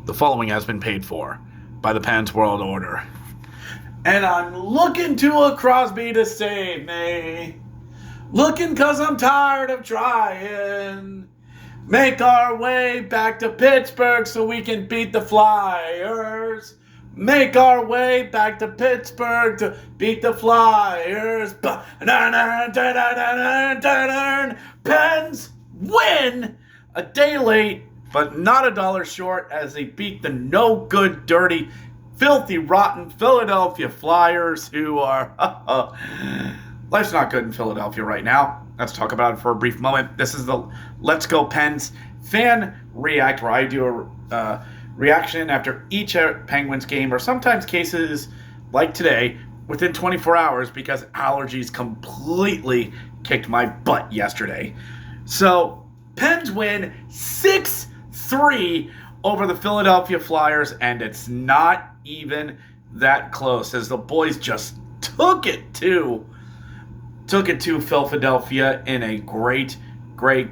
The following has been paid for by the Pens World Order. And I'm looking to a Crosby to save me. Looking 'cause I'm tired of trying. Make our way back to Pittsburgh so we can beat the Flyers. Make our way back to Pittsburgh to beat the Flyers. Pens win a day late, but not a dollar short as they beat the no good, dirty, filthy, rotten Philadelphia Flyers, who are... life's not good in Philadelphia right now. Let's talk about it for a brief moment. This is the Let's Go Pens fan react, where I do a reaction after each Penguins game, or sometimes cases like today, within 24 hours, because allergies completely kicked my butt yesterday. So, Pens win 6-3 over the Philadelphia Flyers, and it's not even that close, as the boys just took it to Philadelphia in a great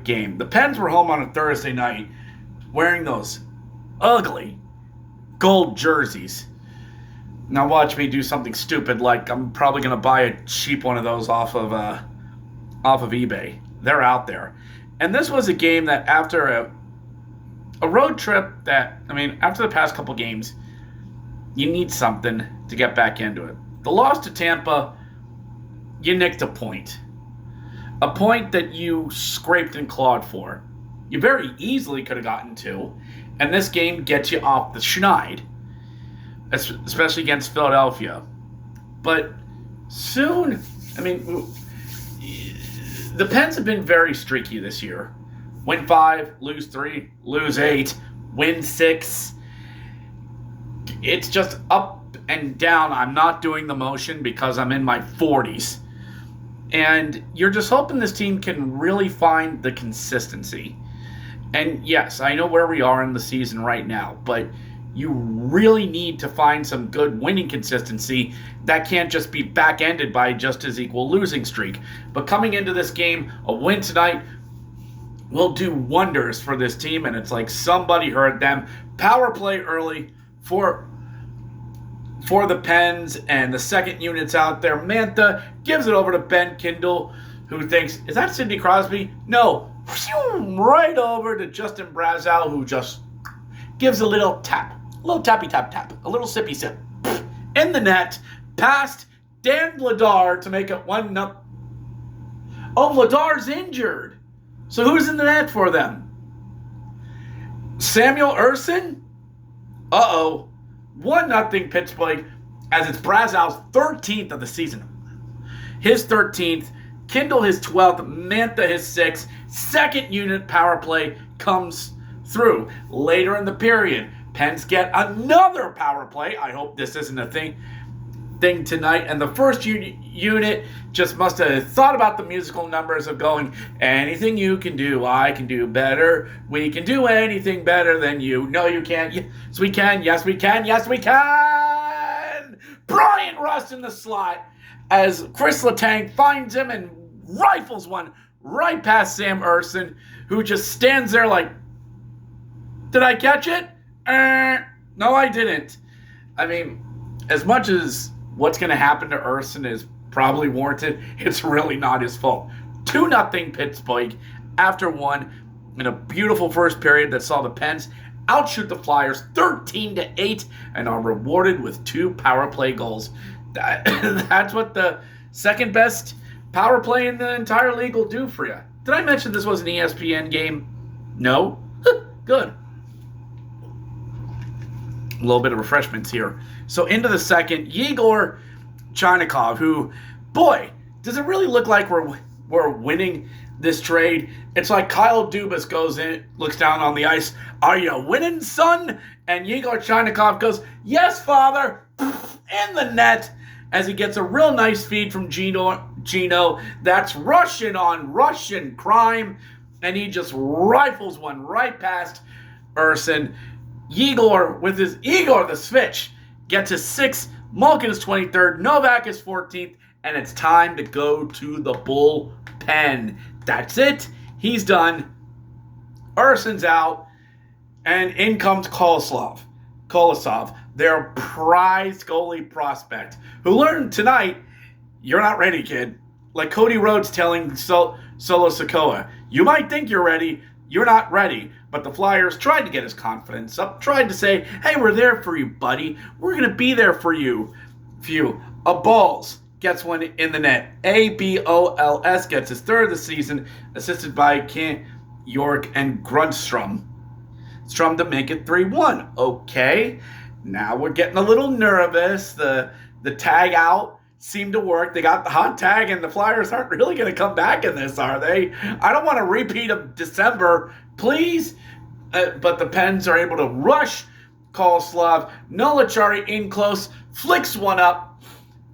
game. The Pens were home on a Thursday night wearing those ugly gold jerseys. Now watch me do something stupid, like I'm probably going to buy a cheap one of those off of eBay. They're out there. And this was a game that after a road trip after the past couple games, you need something to get back into it. The loss to Tampa, you nicked a point. A point that you scraped and clawed for. You very easily could have gotten two. And this game gets you off the schneid, especially against Philadelphia. But soon, the Pens have been very streaky this year. Win 5, lose 3, lose 8, win 6. It's just up and down. I'm not doing the motion because I'm in my 40s. And you're just hoping this team can really find the consistency. And yes, I know where we are in the season right now, but you really need to find some good winning consistency that can't just be back-ended by just as equal losing streak. But coming into this game, a win tonight will do wonders for this team, and it's like somebody heard them. Power play early for the Pens, and the second unit's out there. Mantha gives it over to Ben Kindle, who thinks, is that Sidney Crosby? No. Right over to Justin Brazow, who just gives a little tap. A little tappy tap tap. A little sippy sip. In the net, past Dan Vladar to make it 1-0. Oh, Vladar's injured. So who's in the net for them? Samuel Ersson? Uh-oh. 1-0 Pittsburgh, as it's Brazow's 13th of the season. His 13th, Kindle his 12th, Mantha his 6th. Second unit power play comes through. Later in the period, Pens get another power play. I hope this isn't a thing tonight. And the first unit just must have thought about the musical numbers of going, anything you can do, I can do better. We can do anything better than you. No, you can't. Yes, we can. Yes, we can. Yes, we can. Brian Rust in the slot as Chris Letang finds him and rifles one right past Sam Ersson, who just stands there like, did I catch it? No, I didn't. As much as what's going to happen to Ersson is probably warranted, it's really not his fault. 2-0 Pittsburgh after one in a beautiful first period that saw the Pens outshoot the Flyers 13-8 and are rewarded with 2 power play goals. That's what the second best power play in the entire league will do for you. Did I mention this was an ESPN game? No? Good. A little bit of refreshments here. So into the second, Yegor Chinakhov, who, boy, does it really look like we're winning this trade? It's like Kyle Dubas goes in, looks down on the ice. Are you winning, son? And Yegor Chinakhov goes, yes, father, in the net, as he gets a real nice feed from Gino. That's Russian on Russian crime. And he just rifles one right past Ersson. Igor the switch gets his 6th, Malkin his 23rd, Novak his 14th, and it's time to go to the bullpen. That's it. He's done. Ersson's out. And in comes Kolosov, their prize goalie prospect, who learned tonight, you're not ready, kid. Like Cody Rhodes telling Solo Sikoa, you might think you're ready, you're not ready. But the Flyers tried to get his confidence up, tried to say, hey, we're there for you, buddy. We're going to be there for you. A Balls gets one in the net. ABOLS gets his third of the season, assisted by Kent York and Grundstrom. Strum to make it 3-1. Okay, now we're getting a little nervous. The tag out seemed to work. They got the hot tag, and the Flyers aren't really going to come back in this, are they? I don't want a repeat of December, please. But the Pens are able to rush Kolosov. Nolachari in close, flicks one up,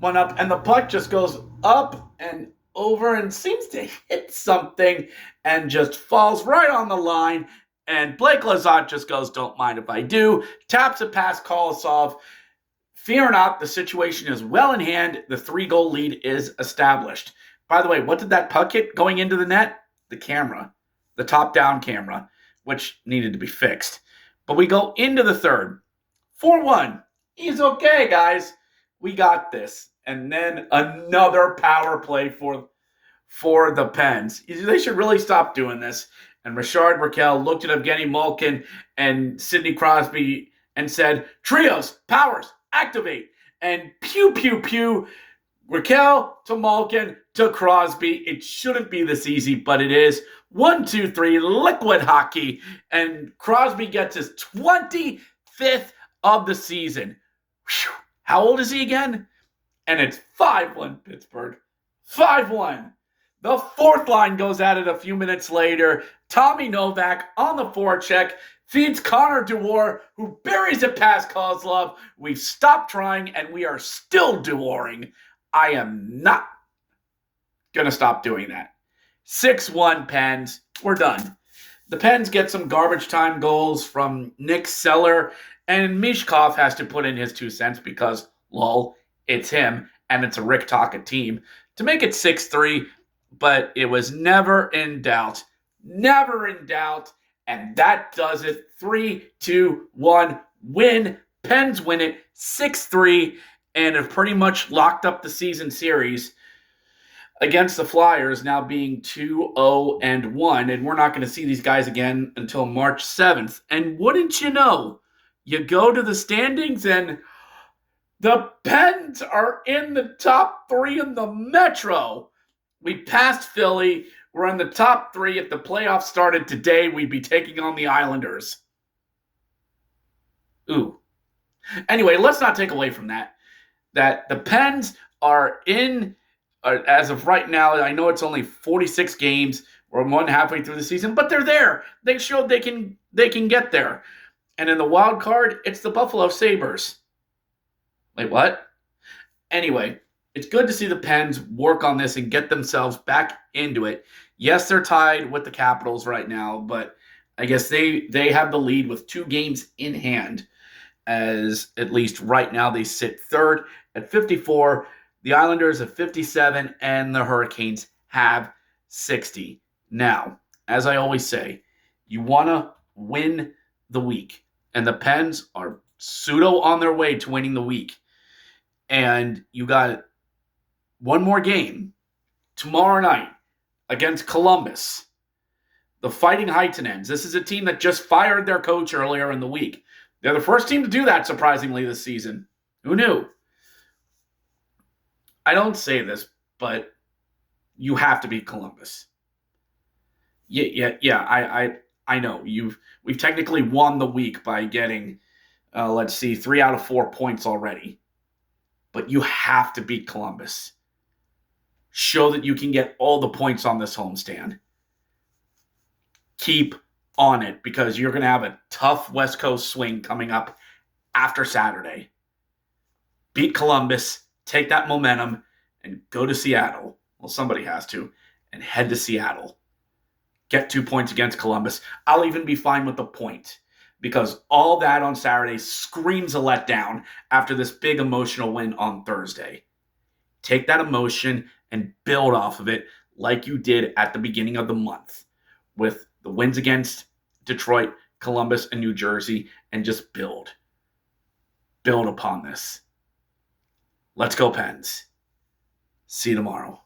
and the puck just goes up and over and seems to hit something and just falls right on the line. And Blake Lizotte just goes, don't mind if I do. Taps it past Kolosov. Fear not, the situation is well in hand. The 3-goal lead is established. By the way, what did that puck hit going into the net? The camera. The top-down camera, which needed to be fixed. But we go into the third. 4-1. He's okay, guys. We got this. And then another power play for the Pens. They should really stop doing this. And Richard Raquel looked at Evgeny Malkin and Sidney Crosby and said, trios, powers, activate. And pew, pew, pew, Raquel to Malkin to Crosby. It shouldn't be this easy, but it is. 1, 2, 3, liquid hockey. And Crosby gets his 25th of the season. Whew. How old is he again? And it's 5-1 Pittsburgh. 5-1. The fourth line goes at it a few minutes later. Tommy Novak on the forecheck feeds Connor Dewar, who buries it past Kozlov. We've stopped trying, and we are still Dewaring. I am not going to stop doing that. 6-1 Pens. We're done. The Pens get some garbage time goals from Nick Seller, and Mishkov has to put in his 2 cents because, lol, it's him, and it's a Rick Tocchet team, to make it 6-3. But it was never in doubt. Never in doubt. And that does it. 3-2-1 win. Pens win it 6-3 and have pretty much locked up the season series against the Flyers, now being 2-0-1. And we're not going to see these guys again until March 7th. And wouldn't you know, you go to the standings and the Pens are in the top 3 in the Metro. We passed Philly. We're in the top 3. If the playoffs started today, we'd be taking on the Islanders. Ooh. Anyway, let's not take away from that the Pens are in, as of right now, I know it's only 46 games. We're more than halfway through the season, but they're there. They showed they can get there. And in the wild card, it's the Buffalo Sabres. Wait, what? Anyway, it's good to see the Pens work on this and get themselves back into it. Yes, they're tied with the Capitals right now, but I guess they have the lead with 2 games in hand, as at least right now they sit third at 54, the Islanders at 57, and the Hurricanes have 60. Now, as I always say, you want to win the week, and the Pens are pseudo on their way to winning the week. And you got one more game tomorrow night against Columbus, the Fighting Heightenens. This is a team that just fired their coach earlier in the week. They're the first team to do that, surprisingly, this season. Who knew? I don't say this, but you have to beat Columbus. Yeah. I know we've technically won the week by getting, 3 out of 4 points already. But you have to beat Columbus. Show that you can get all the points on this homestand. Keep on it, because you're going to have a tough West Coast swing coming up after Saturday. Beat Columbus, take that momentum, and go to Seattle. Well, somebody has to. And head to Seattle. Get 2 points against Columbus. I'll even be fine with the point, because all that on Saturday screams a letdown after this big emotional win on Thursday. Take that emotion and build off of it like you did at the beginning of the month with the wins against Detroit, Columbus and New Jersey and just build. Build upon this. Let's go, Pens. See you tomorrow.